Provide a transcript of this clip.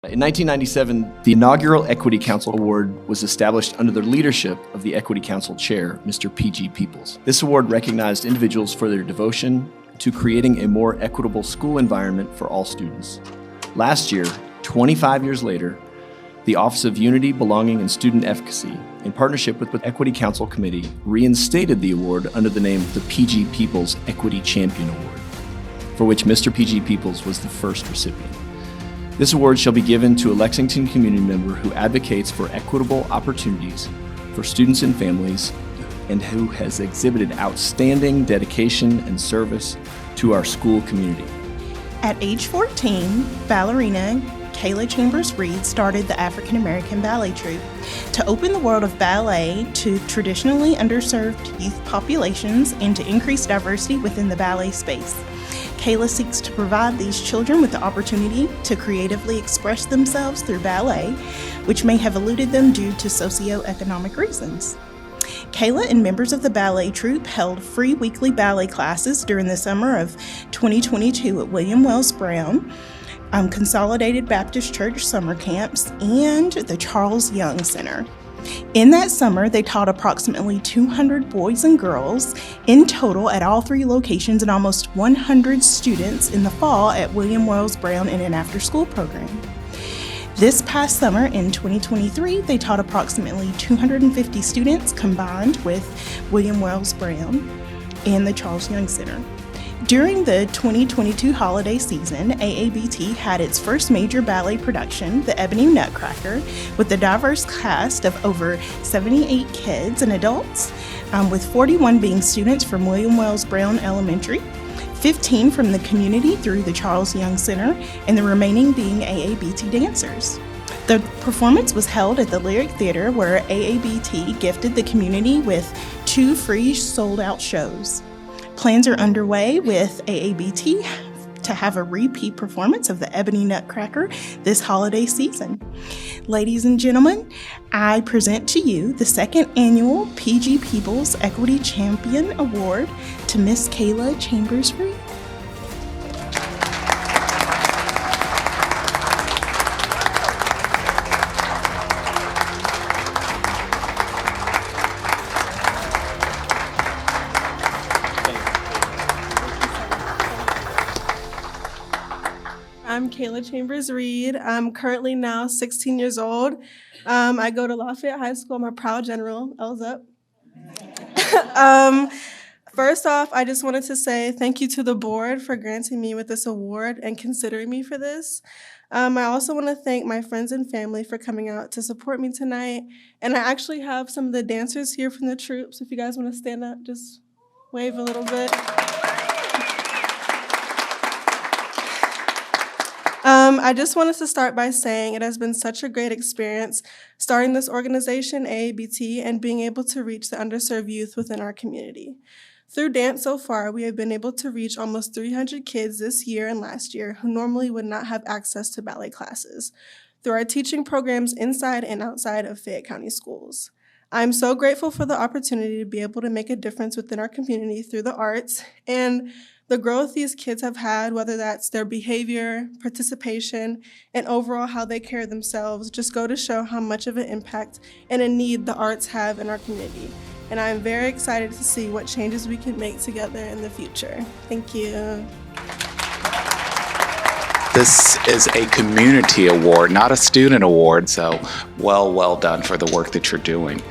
In 1997, the inaugural Equity Council Award was established under the leadership of the Equity Council Chair, Mr. P.G. Peeples. This award recognized individuals for their devotion to creating a more equitable school environment for all students. Last year, 25 years later, the Office of Unity, Belonging, and Student Efficacy, in partnership with the Equity Council Committee, reinstated the award under the name the P.G. Peeples Equity Champion Award, for which Mr. P.G. Peeples was the first recipient. This award shall be given to a Lexington community member who advocates for equitable opportunities for students and families and who has exhibited outstanding dedication and service to our school community. At age 14, ballerina Kayla Chambers-Reed started the African American Ballet Troupe to open the world of ballet to traditionally underserved youth populations and to increase diversity within the ballet space. Kayla seeks to provide these children with the opportunity to creatively express themselves through ballet, which may have eluded them due to socioeconomic reasons. Kayla and members of the ballet troupe held free weekly ballet classes during the summer of 2022 at William Wells Brown, Consolidated Baptist Church summer camps, and the Charles Young Center. In that summer, they taught approximately 200 boys and girls in total at all three locations and almost 100 students in the fall at William Wells Brown in an after-school program. This past summer in 2023, they taught approximately 250 students combined with William Wells Brown and the Charles Young Center. During the 2022 holiday season, AABT had its first major ballet production, The Ebony Nutcracker, with a diverse cast of over 78 kids and adults, with 41 being students from William Wells Brown Elementary, 15 from the community through the Charles Young Center, and the remaining being AABT dancers. The performance was held at the Lyric Theater, where AABT gifted the community with 2 free sold-out shows. Plans are underway with AABT to have a repeat performance of the Ebony Nutcracker this holiday season. Ladies and gentlemen, I present to you the second annual P.G. Peeples Equity Champion Award to Miss Kayla Chambers-Reed. I'm Kayla Chambers-Reed. I'm currently now 16 years old. I go to Lafayette High School. I'm a proud general. L's up. First off, I just wanted to say thank you to the board for granting me with this award and considering me for this. I also want to thank my friends and family for coming out to support me tonight. And I actually have some of the dancers here from the troupe, so if you guys want to stand up, just wave a little bit. I just wanted to start by saying it has been such a great experience starting this organization, AABT, and being able to reach the underserved youth within our community. Through dance so far, we have been able to reach almost 300 kids this year and last year who normally would not have access to ballet classes through our teaching programs inside and outside of Fayette County schools. I'm so grateful for the opportunity to be able to make a difference within our community through the arts and the growth these kids have had, whether that's their behavior, participation, and overall how they carry themselves, just go to show how much of an impact and a need the arts have in our community. And I'm very excited to see what changes we can make together in the future. Thank you. This is a community award, not a student award, so well done for the work that you're doing.